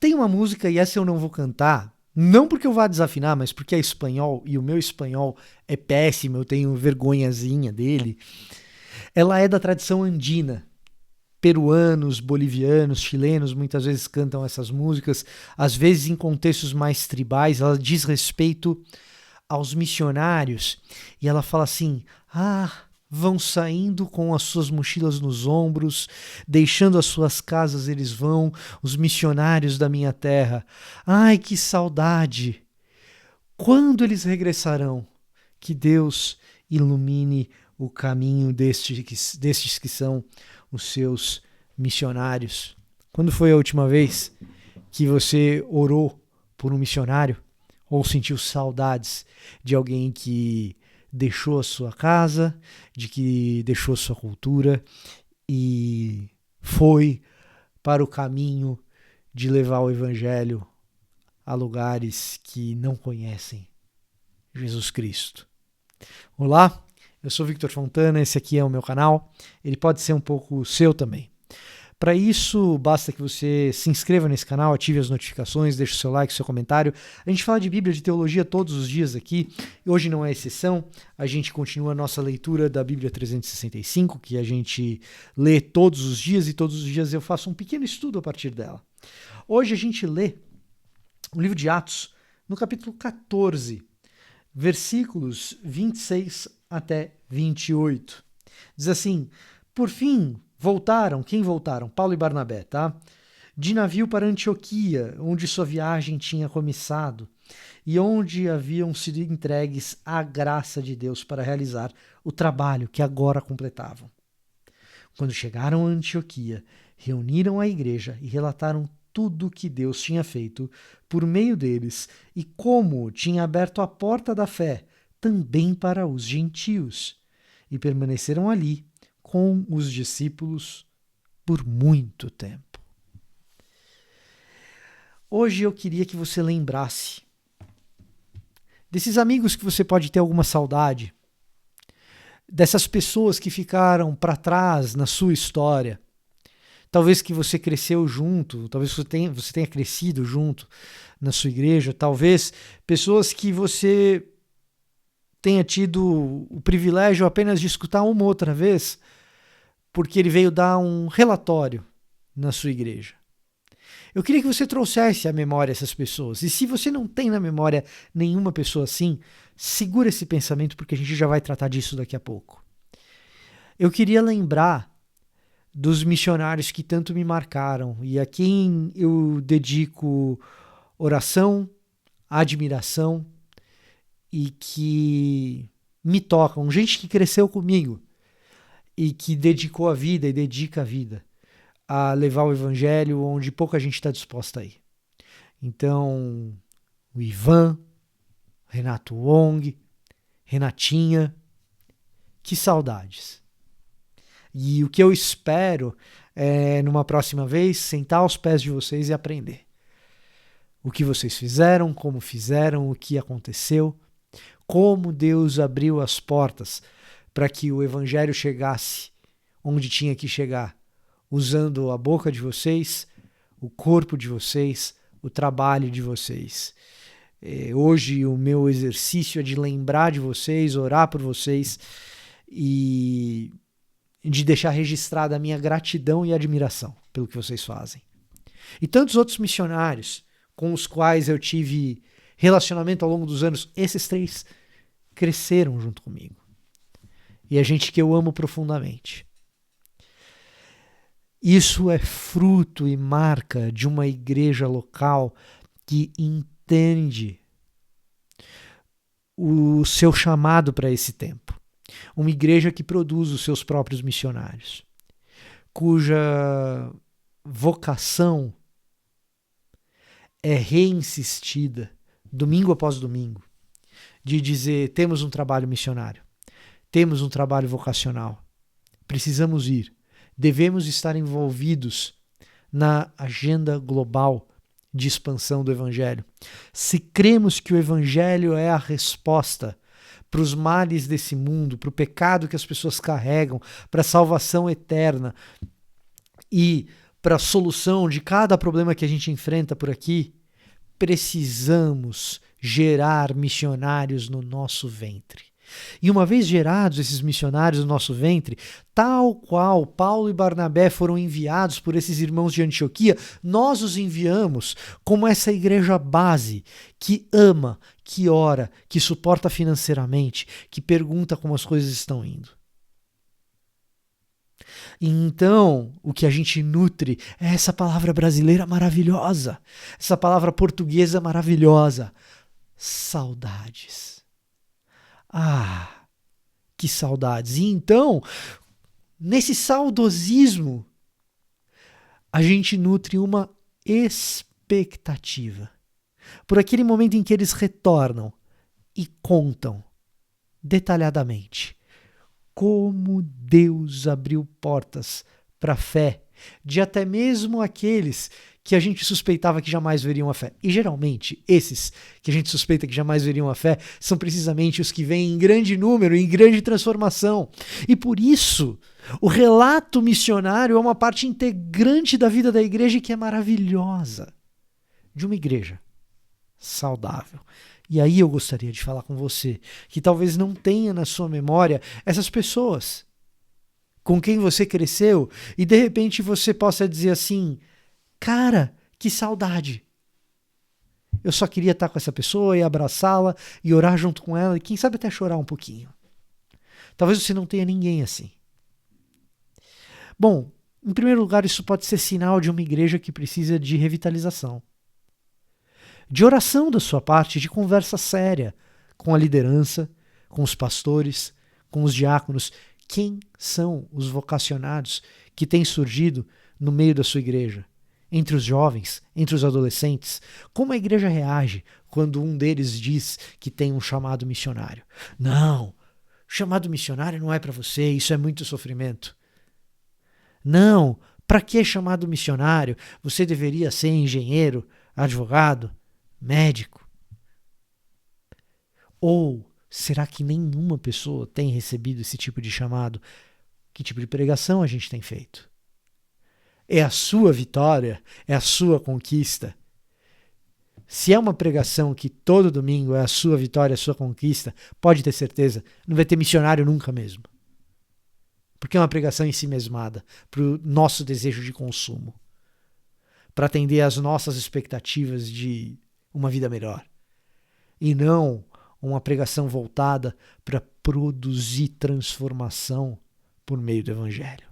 Tem uma música, e essa eu não vou cantar, não porque eu vá desafinar, mas porque é espanhol, e o meu espanhol é péssimo, eu tenho vergonhazinha dele. Ela é da tradição andina. Peruanos, bolivianos, chilenos muitas vezes cantam essas músicas, às vezes em contextos mais tribais. Ela diz respeito aos missionários e ela fala assim: ah, vão saindo com as suas mochilas nos ombros, deixando as suas casas, eles vão, os missionários da minha terra. Ai, que saudade! Quando eles regressarão? Que Deus ilumine o caminho destes que são os seus missionários. Quando foi a última vez que você orou por um missionário ou sentiu saudades de alguém que deixou a sua casa, de que deixou a sua cultura e foi para o caminho de levar o evangelho a lugares que não conhecem Jesus Cristo? Olá, eu sou Victor Fontana, esse aqui é o meu canal. Ele pode ser um pouco seu também. Para isso, basta que você se inscreva nesse canal, ative as notificações, deixe o seu like, o seu comentário. A gente fala de Bíblia, de teologia todos os dias aqui. Hoje não é exceção. A gente continua a nossa leitura da Bíblia 365, que a gente lê todos os dias e todos os dias eu faço um pequeno estudo a partir dela. Hoje a gente lê o livro de Atos, no capítulo 14, versículos 26 até 28. Diz assim: por fim, voltaram. Quem voltaram? Paulo e Barnabé, tá? De navio para Antioquia, onde sua viagem tinha começado e onde haviam sido entregues à graça de Deus para realizar o trabalho que agora completavam. Quando chegaram a Antioquia, reuniram a igreja e relataram tudo o que Deus tinha feito por meio deles e como tinha aberto a porta da fé também para os gentios. E permaneceram ali com os discípulos por muito tempo. Hoje eu queria que você lembrasse desses amigos que você pode ter alguma saudade, dessas pessoas que ficaram para trás na sua história. Talvez que você cresceu junto, talvez você tenha crescido junto na sua igreja, talvez pessoas que você tenha tido o privilégio apenas de escutar uma outra vez, porque ele veio dar um relatório na sua igreja. Eu queria que você trouxesse à memória essas pessoas. E se você não tem na memória nenhuma pessoa assim, segura esse pensamento porque a gente já vai tratar disso daqui a pouco. Eu queria lembrar dos missionários que tanto me marcaram e a quem eu dedico oração, admiração e que me tocam. Gente que cresceu comigo e que dedicou a vida e dedica a vida a levar o evangelho onde pouca gente está disposta a ir. Então, o Ivan, Renato Wong, Renatinha, que saudades. E o que eu espero é, numa próxima vez, sentar aos pés de vocês e aprender. O que vocês fizeram, como fizeram, o que aconteceu, como Deus abriu as portas para que o evangelho chegasse onde tinha que chegar, usando a boca de vocês, o corpo de vocês, o trabalho de vocês. Hoje o meu exercício é de lembrar de vocês, orar por vocês e de deixar registrada a minha gratidão e admiração pelo que vocês fazem. E tantos outros missionários com os quais eu tive relacionamento ao longo dos anos, esses três cresceram junto comigo. E é gente que eu amo profundamente. Isso é fruto e marca de uma igreja local que entende o seu chamado para esse tempo. Uma igreja que produz os seus próprios missionários, cuja vocação é reinsistida, domingo após domingo, de dizer: temos um trabalho missionário, temos um trabalho vocacional, precisamos ir, devemos estar envolvidos na agenda global de expansão do Evangelho. Se cremos que o Evangelho é a resposta para os males desse mundo, para o pecado que as pessoas carregam, para a salvação eterna e para a solução de cada problema que a gente enfrenta por aqui, precisamos gerar missionários no nosso ventre. E uma vez gerados esses missionários no nosso ventre, tal qual Paulo e Barnabé foram enviados por esses irmãos de Antioquia, nós os enviamos como essa igreja base que ama, que ora, que suporta financeiramente, que pergunta como as coisas estão indo. Então, o que a gente nutre é essa palavra brasileira maravilhosa, essa palavra portuguesa maravilhosa, saudades. Ah, que saudades. E então, nesse saudosismo, a gente nutre uma expectativa por aquele momento em que eles retornam e contam detalhadamente como Deus abriu portas para a fé de até mesmo aqueles que a gente suspeitava que jamais veriam a fé. E geralmente, esses que a gente suspeita que jamais veriam a fé são precisamente os que vêm em grande número, em grande transformação. E por isso, o relato missionário é uma parte integrante da vida da igreja que é maravilhosa. De uma igreja saudável. E aí eu gostaria de falar com você, que talvez não tenha na sua memória essas pessoas com quem você cresceu e de repente você possa dizer assim: cara, que saudade. Eu só queria estar com essa pessoa e abraçá-la e orar junto com ela e quem sabe até chorar um pouquinho. Talvez você não tenha ninguém assim. Bom, em primeiro lugar, isso pode ser sinal de uma igreja que precisa de revitalização. De oração da sua parte, de conversa séria com a liderança, com os pastores, com os diáconos. Quem são os vocacionados que têm surgido no meio da sua igreja? Entre os jovens, entre os adolescentes? Como a igreja reage quando um deles diz que tem um chamado missionário? Não, chamado missionário não é para você, isso é muito sofrimento. Não, para que chamado missionário? Você deveria ser engenheiro, advogado, médico. Ou será que nenhuma pessoa tem recebido esse tipo de chamado? Que tipo de pregação a gente tem feito? É a sua vitória? É a sua conquista? Se é uma pregação que todo domingo é a sua vitória, a sua conquista, pode ter certeza, não vai ter missionário nunca mesmo. Porque é uma pregação ensimesmada para o nosso desejo de consumo, para atender às nossas expectativas de uma vida melhor. E não uma pregação voltada para produzir transformação por meio do Evangelho.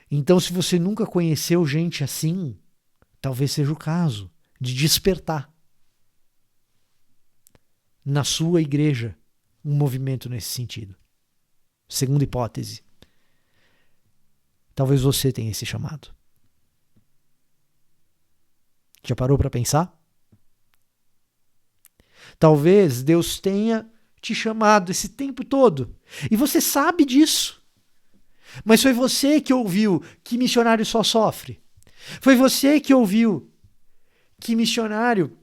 Então, se você nunca conheceu gente assim, talvez seja o caso de despertar na sua igreja um movimento nesse sentido. Segunda hipótese, talvez você tenha esse chamado. Já parou para pensar? Talvez Deus tenha te chamado esse tempo todo e você sabe disso. Mas foi você que ouviu que missionário só sofre. Foi você que ouviu que missionário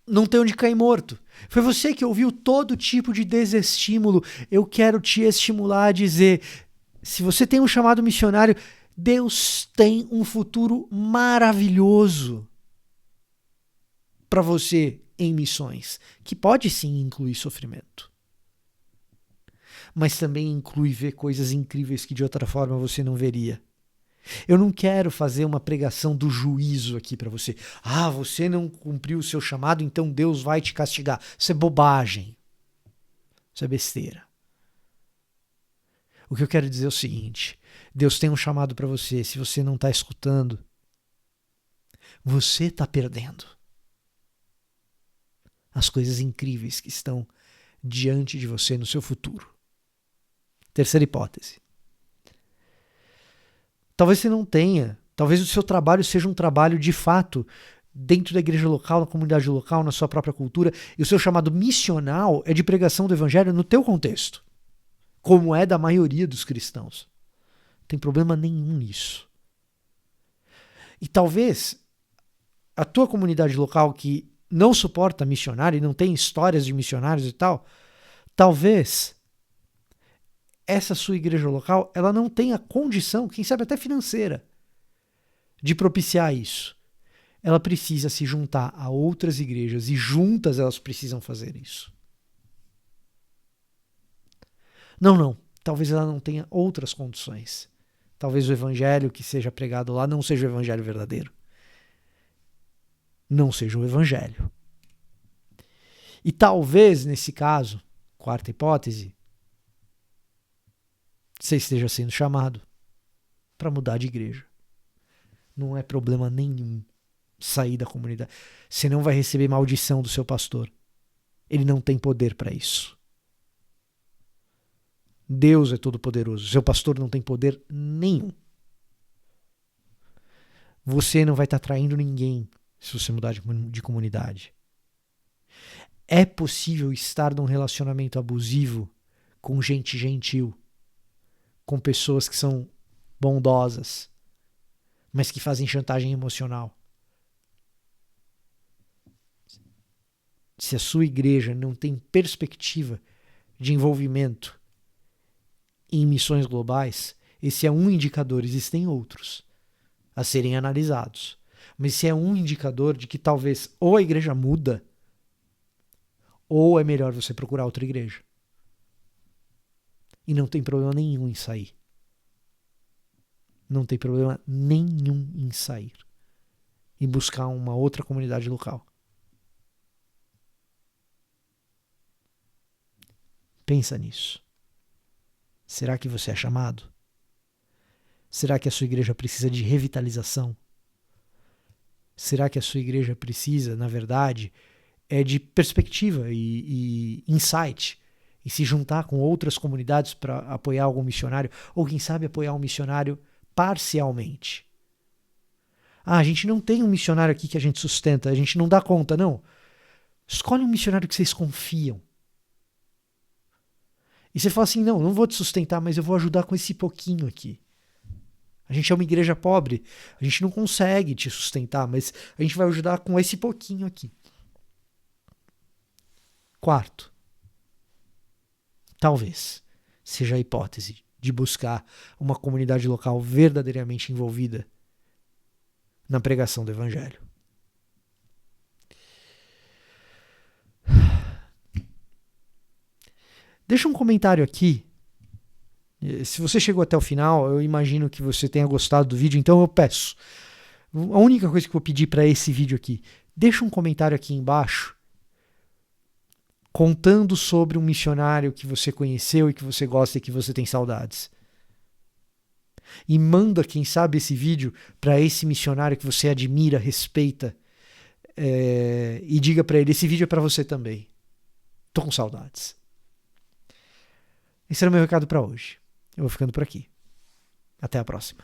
não tem onde cair morto. Foi você que ouviu todo tipo de desestímulo. Eu quero te estimular a dizer, se você tem um chamado missionário, Deus tem um futuro maravilhoso para você em missões, que pode sim incluir sofrimento. Mas também inclui ver coisas incríveis que de outra forma você não veria. Eu não quero fazer uma pregação do juízo aqui para você. Ah, você não cumpriu o seu chamado, então Deus vai te castigar. Isso é bobagem. Isso é besteira. O que eu quero dizer é o seguinte: Deus tem um chamado para você. Se você não está escutando, você está perdendo as coisas incríveis que estão diante de você no seu futuro. Terceira hipótese. Talvez você não tenha, talvez o seu trabalho seja um trabalho de fato dentro da igreja local, na comunidade local, na sua própria cultura, e o seu chamado missional é de pregação do evangelho no teu contexto, como é da maioria dos cristãos. Não tem problema nenhum nisso. E talvez a tua comunidade local que não suporta missionário e não tem histórias de missionários e tal, talvez essa sua igreja local, ela não tem a condição, quem sabe até financeira, de propiciar isso. Ela precisa se juntar a outras igrejas e juntas elas precisam fazer isso. Não. Talvez ela não tenha outras condições. Talvez o evangelho que seja pregado lá não seja o evangelho verdadeiro. Não seja o evangelho. E talvez, nesse caso, quarta hipótese, você esteja sendo chamado para mudar de igreja. Não é problema nenhum sair da comunidade. Você não vai receber maldição do seu pastor. Ele não tem poder para isso. Deus é todo poderoso. Seu pastor não tem poder nenhum. Você não vai estar traindo ninguém se você mudar de comunidade. É possível estar num relacionamento abusivo com gente gentil, com pessoas que são bondosas, mas que fazem chantagem emocional. Se a sua igreja não tem perspectiva de envolvimento em missões globais, esse é um indicador, existem outros a serem analisados. Mas esse é um indicador de que talvez ou a igreja muda, ou é melhor você procurar outra igreja. E não tem problema nenhum em sair. Não tem problema nenhum em sair e buscar uma outra comunidade local. Pensa nisso. Será que você é chamado? Será que a sua igreja precisa de revitalização? Será que a sua igreja precisa, na verdade, de perspectiva e insight, e se juntar com outras comunidades para apoiar algum missionário, ou quem sabe apoiar um missionário parcialmente? A gente não tem um missionário aqui que a gente sustenta, a gente não dá conta, não. Escolhe um missionário que vocês confiam. E você fala assim, não vou te sustentar, mas eu vou ajudar com esse pouquinho aqui. A gente é uma igreja pobre, a gente não consegue te sustentar, mas a gente vai ajudar com esse pouquinho aqui. Quarto, talvez seja a hipótese de buscar uma comunidade local verdadeiramente envolvida na pregação do evangelho. Deixa um comentário aqui. Se você chegou até o final, eu imagino que você tenha gostado do vídeo, então eu peço. A única coisa que eu vou pedir para esse vídeo aqui, deixa um comentário aqui embaixo contando sobre um missionário que você conheceu e que você gosta e que você tem saudades. E manda, quem sabe, esse vídeo para esse missionário que você admira, respeita, e diga para ele, esse vídeo é para você também. Tô com saudades. Esse era o meu recado para hoje. Eu vou ficando por aqui. Até a próxima.